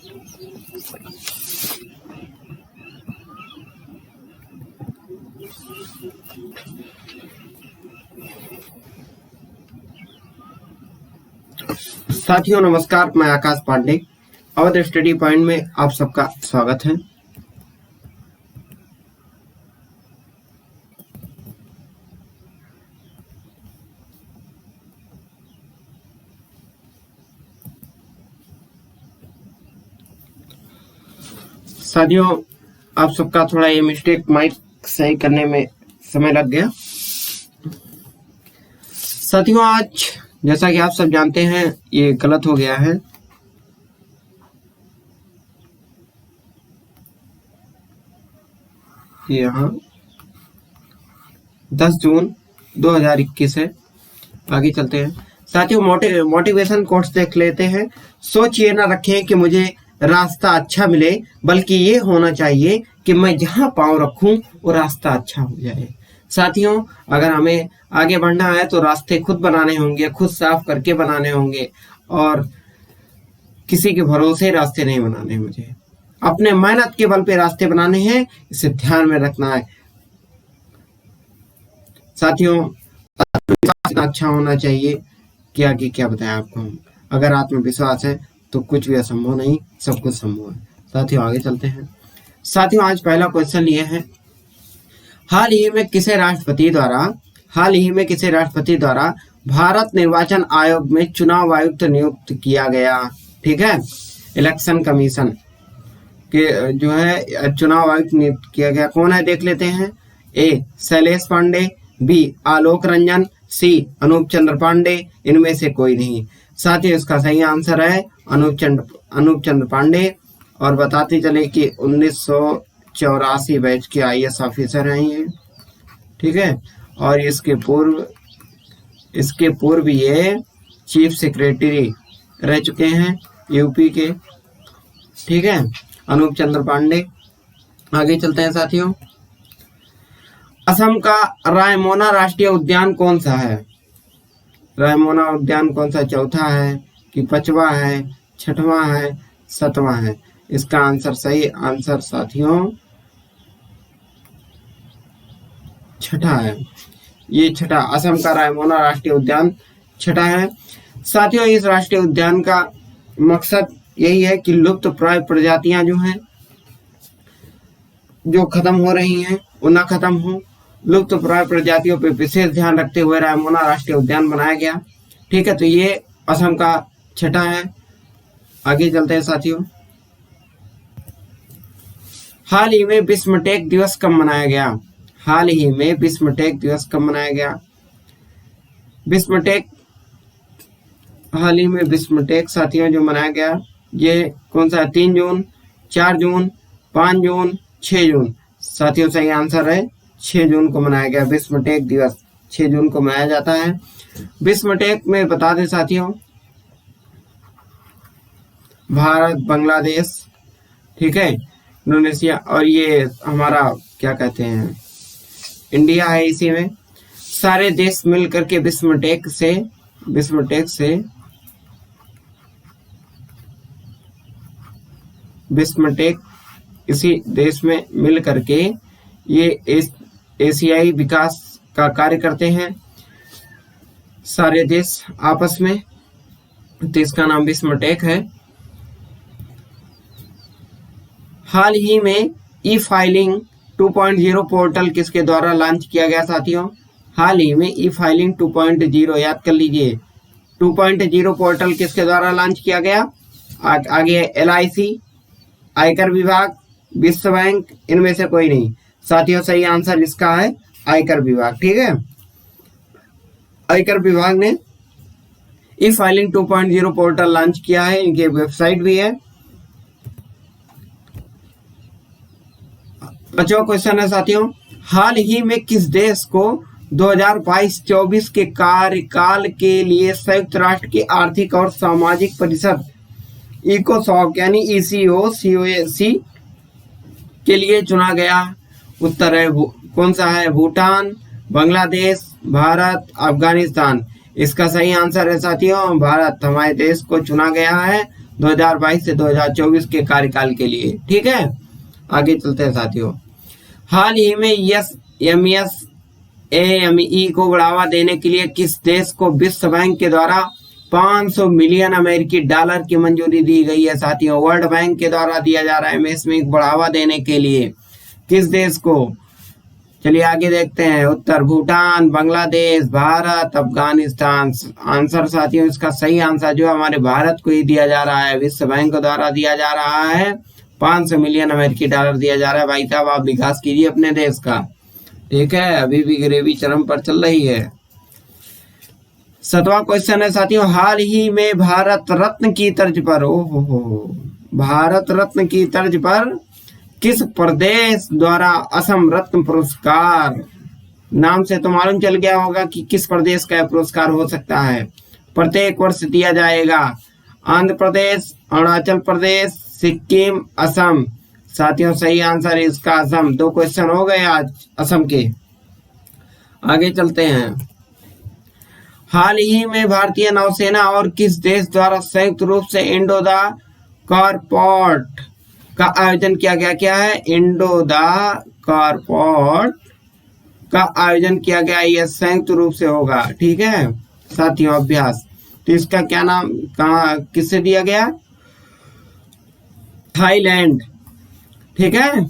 साथियों नमस्कार, मैं आकाश पांडे। अवध स्टडी पॉइंट में आप सबका स्वागत है। साथियों आप सबका थोड़ा ये मिस्टेक माइक सही करने में समय लग गया। साथियों आज जैसा कि आप सब जानते हैं ये गलत हो गया है। यहाँ 10 जून 2021 है। आगे चलते हैं साथियों, मोटिवेशन कोट्स देख लेते हैं। सोच ये ना रखें कि मुझे रास्ता अच्छा मिले, बल्कि ये होना चाहिए कि मैं जहां पांव रखूं वो रास्ता अच्छा हो जाए। साथियों अगर हमें आगे बढ़ना है तो रास्ते खुद बनाने होंगे, खुद साफ करके बनाने होंगे, और किसी के भरोसे रास्ते नहीं बनाने। मुझे अपने मेहनत के बल पे रास्ते बनाने हैं, इसे ध्यान में रखना है। साथियों आत्मविश्वास अच्छा होना चाहिए कि आगे क्या बताएं आपको हम। अगर आत्मविश्वास है तो कुछ भी असंभव नहीं, सब कुछ संभव है। साथियों आगे चलते हैं। साथियों आज पहला क्वेश्चन लिए है, हाल ही में किसे राष्ट्रपति द्वारा भारत निर्वाचन आयोग में चुनाव आयुक्त नियुक्त किया गया। ठीक है, इलेक्शन कमीशन के जो है चुनाव आयुक्त नियुक्त किया गया। कौन है देख लेते हैं। ए शैलेश पांडे, बी आलोक रंजन, सी अनूप चंद्र पांडे, इनमें से कोई नहीं। साथियों इसका सही आंसर है अनूप चंद्र पांडे। और बताते चले कि 1984 बैच के IAS ऑफिसर हैं ये। ठीक है, और इसके पूर्व ये चीफ सेक्रेटरी रह चुके हैं यूपी के। ठीक है, अनूप चंद्र पांडे। आगे चलते हैं साथियों। असम का रायमोना राष्ट्रीय उद्यान कौन सा है। रायमोना उद्यान कौन सा, चौथा है कि पांचवा है, छठवां है, सातवां है। इसका आंसर सही आंसर साथियों छठा है। ये छठा, असम का रायमोना राष्ट्रीय उद्यान छठा है। साथियों इस राष्ट्रीय उद्यान का मकसद यही है कि लुप्त प्राय प्रजातियां जो हैं, जो खत्म हो रही हैं, वो ना खत्म हो। लुप्त प्राय प्रजातियों पर विशेष ध्यान रखते हुए रायमोना राष्ट्रीय उद्यान बनाया गया। ठीक है, तो ये असम का छठा है। आगे चलते हैं साथियों। हाल ही में विश्व टेक दिवस कब मनाया गया। हाल ही में विश्व टेक दिवस कब मनाया गया। हाल ही में विश्व टेक साथियों जो मनाया गया, ये कौन सा है, 3 जून, 4 जून, 5 जून, 6 जून। साथियों सही आंसर है 6 जून को मनाया गया। विश्व टेक दिवस 6 जून को मनाया जाता है। विश्व टेक में बता दें साथियों, भारत, बांग्लादेश, ठीक है, इंडोनेशिया, और ये हमारा क्या कहते हैं इंडिया है। इसी में सारे देश मिल करके विश्व टेक इसी देश में मिल करके ये एशियाई विकास का कार्य करते हैं सारे देश आपस में। तो इसका नाम विश्व टेक है। हाल ही में ई फाइलिंग 2.0 पोर्टल किसके द्वारा लॉन्च किया गया साथियों। हाल ही में ई फाइलिंग 2.0 याद कर लीजिए, 2.0 पोर्टल किसके द्वारा लॉन्च किया गया। आगे LIC, आयकर विभाग, विश्व बैंक, इनमें से कोई नहीं। साथियों सही आंसर इसका है आयकर विभाग। ठीक है, आयकर विभाग ने ई फाइलिंग 2.0 पोर्टल लॉन्च किया है। इनकी वेबसाइट भी है। पांचवा क्वेश्चन है साथियों, हाल ही में किस देश को 2022-24 के कार्यकाल के लिए संयुक्त राष्ट्र की आर्थिक और सामाजिक परिषद इकोसॉक यानी ECOC के लिए चुना गया। उत्तर है कौन सा है, भूटान, बांग्लादेश, भारत, अफगानिस्तान। इसका सही आंसर है साथियों भारत। हमारे देश को चुना गया है 2022 से 2024 के कार्यकाल के लिए। ठीक है, आगे चलते हैं साथियों। हाल ही में एमएसएमई को बढ़ावा देने के लिए किस देश को विश्व बैंक के द्वारा 500 मिलियन अमेरिकी डॉलर की मंजूरी दी गई है साथियों? वर्ल्ड बैंक के द्वारा दिया जा रहा है एमएसएमई को बढ़ावा देने के लिए किस देश को? चलिए आगे देखते हैं। उत्तर भूटान, बांग्लादेश, भारत, अफगानिस्तान। आंसर साथियों, इसका सही आंसर जो हमारे भारत को ही दिया जा रहा है, विश्व बैंक द्वारा दिया जा रहा है। 500 मिलियन अमेरिकी डॉलर दिया जा रहा है। भाई साहब, आप विकास कीजिए अपने देश का। ठीक है, अभी भी गरीबी चरम पर चल रही है। 7वां क्वेश्चन है साथियों, हाल ही में भारत रत्न की तर्ज पर, भारत रत्न की तर्ज पर किस प्रदेश द्वारा असम रत्न पुरस्कार, नाम से तो मालूम चल गया होगा कि किस प्रदेश का पुरस्कार हो सकता है, प्रत्येक वर्ष दिया जाएगा? आंध्र प्रदेश, अरुणाचल प्रदेश, सिक्किम, असम। साथियों, सही आंसर है इसका असम। 2 क्वेश्चन हो गए आज असम के। आगे चलते हैं। हाल ही में भारतीय नौसेना और किस देश द्वारा संयुक्त रूप से इंडो द कॉरपोर्ट का आयोजन किया गया? क्या है? इंडो द कॉरपोर्ट का आयोजन किया गया। यह संयुक्त रूप से होगा। ठीक है साथियों, अभ्यास। तो इसका क्या नाम, कहाँ, किससे दिया गया? थाईलैंड। ठीक है,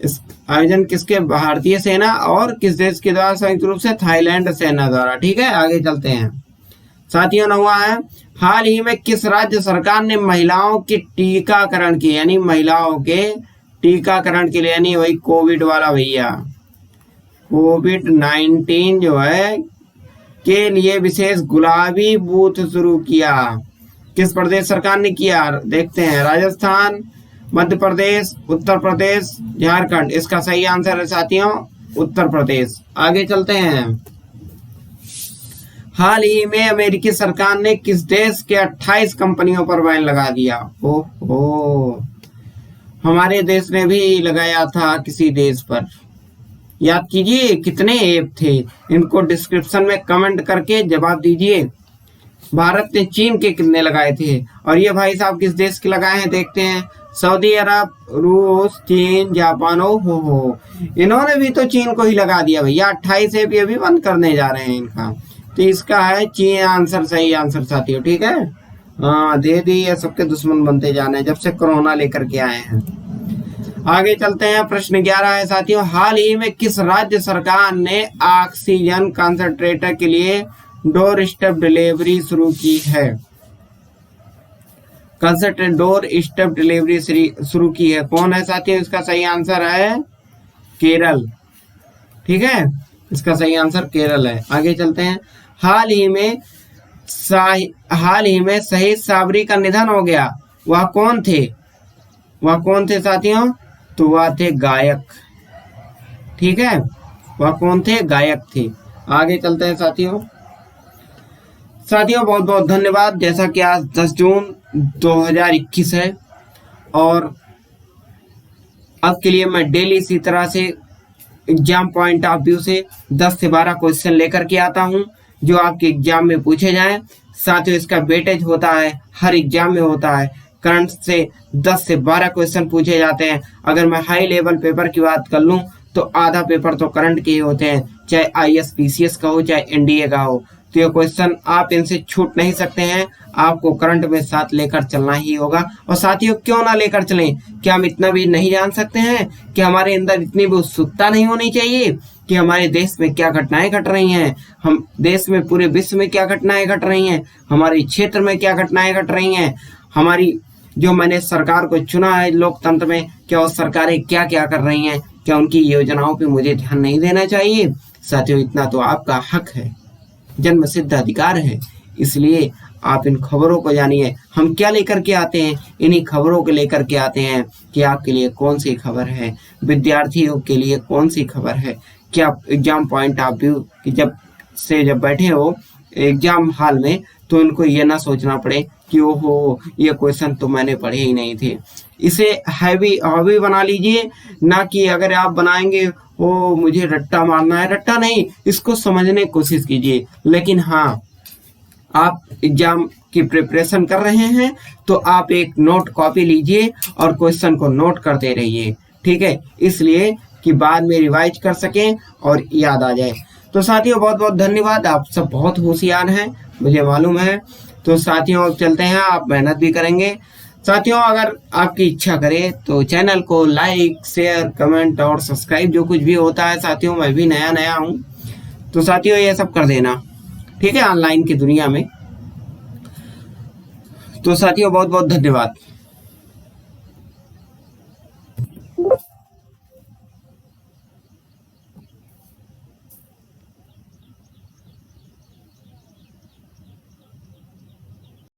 इस आयोजन किसके? भारतीय सेना और किस देश के द्वारा संयुक्त रूप से? थाईलैंड सेना द्वारा। ठीक है, आगे चलते हैं साथियों। 9वां है, हाल ही में किस राज्य सरकार ने महिलाओं के टीकाकरण की, यानी महिलाओं के टीकाकरण के लिए, यानी वही कोविड वाला भैया, कोविड-19 जो है के लिए विशेष गुलाबी बूथ शुरू किया? किस प्रदेश सरकार ने किया? देखते हैं। राजस्थान, मध्य प्रदेश, उत्तर प्रदेश, झारखंड। इसका सही आंसर है साथियों उत्तर प्रदेश। आगे चलते हैं। हाल ही में अमेरिकी सरकार ने किस देश के 28 कंपनियों पर बैन लगा दिया? ओहो, हमारे देश ने भी लगाया था किसी देश पर। याद कीजिए कितने ऐप थे, इनको डिस्क्रिप्शन में कमेंट करके जवाब दीजिए। भारत ने चीन के कितने लगाए थे, और ये भाई साहब किस देश के लगाए हैं? देखते हैं। सऊदी अरब, रूस, चीन, जापान। हो इन्होंने भी तो चीन को ही लगा दिया भैया। 28 ऐप ये भी बंद करने जा रहे हैं इनका। तो इसका है चीन आंसर, सही आंसर साथियों। ठीक है, हाँ, दे दी। ये सबके दुश्मन बनते जा रहे हैं जब से कोरोना लेकर के आए हैं। आगे चलते हैं। प्रश्न 11 है साथियों, हाल ही में किस राज्य सरकार ने ऑक्सीजन कंसंट्रेटर के लिए डोर स्टेप डिलीवरी शुरू की है? कंसंट्रेट डोर स्टेप डिलीवरी शुरू की है, कौन है साथियों? इसका सही आंसर है केरल। ठीक है, इसका सही आंसर केरल है। आगे चलते हैं। हाल ही में शहीद साबरी का निधन हो गया, वह कौन थे? वह कौन थे साथियों? तो वह थे गायक। ठीक है, वह कौन थे? गायक थे। आगे चलते हैं साथियों। बहुत बहुत धन्यवाद। जैसा कि आज 10 जून 2021 है और अब के लिए मैं डेली इसी तरह से एग्जाम पॉइंट ऑफ व्यू से 10 से 12 क्वेश्चन लेकर के आता हूं जो आपके एग्जाम में पूछे जाएं। साथियों, इसका वेटेज होता है, हर एग्जाम में होता है। करंट से 10 से 12 क्वेश्चन पूछे जाते हैं। अगर मैं हाई लेवल पेपर की बात कर लूं तो आधा पेपर तो करंट के ही होते हैं, चाहे आईएएस पीसीएस का हो, चाहे एनडीए का हो। तो ये क्वेश्चन आप इनसे छूट नहीं सकते हैं, आपको करंट में साथ लेकर चलना ही होगा। और साथियों, क्यों ना लेकर चलें? क्या हम इतना भी नहीं जान सकते हैं कि हमारे अंदर इतनी भी उत्सुकता नहीं होनी चाहिए कि हमारे देश में क्या घटनाएं घट रही हैं, हम देश में पूरे विश्व में क्या घटनाएं घट रही हैं, हमारे क्षेत्र में क्या घटनाएं घट रही हैं, हमारी जो मैंने सरकार को चुना है लोकतंत्र में, क्या वो सरकारें क्या क्या कर रही हैं, क्या उनकी योजनाओं पे मुझे ध्यान नहीं देना चाहिए? साथियों, इतना तो आपका हक है, जन्म सिद्ध अधिकार है। इसलिए आप इन खबरों को जानिए। हम क्या लेकर के आते हैं? इन्हीं खबरों को लेकर के आते हैं कि आपके लिए कौन सी खबर है, विद्यार्थियों के लिए कौन सी खबर है। क्या एग्जाम पॉइंट ऑफ व्यू कि जब बैठे हो एग्जाम हॉल में तो उनको ये ना सोचना पड़े कि ओहो ये क्वेश्चन तो मैंने पढ़े ही नहीं थे। इसे हॉबी बना लीजिए, ना कि अगर आप बनाएंगे ओ मुझे रट्टा मारना है, रट्टा नहीं, इसको समझने की कोशिश कीजिए। लेकिन हाँ, आप एग्जाम की प्रिपरेशन कर रहे हैं तो आप एक नोट कॉपी लीजिए और क्वेश्चन को नोट करते रहिए, ठीक है, इसलिए कि बाद में रिवाइज कर सकें और याद आ जाए। तो साथियों बहुत बहुत धन्यवाद, आप सब बहुत होशियार हैं, मुझे मालूम है। तो साथियों अब चलते हैं, आप मेहनत भी करेंगे। साथियों अगर आपकी इच्छा करे तो चैनल को लाइक, शेयर, कमेंट और सब्सक्राइब जो कुछ भी होता है साथियों, मैं भी नया नया हूँ, तो साथियों ये सब कर देना, ठीक है, ऑनलाइन की दुनिया में। तो साथियों बहुत बहुत धन्यवाद।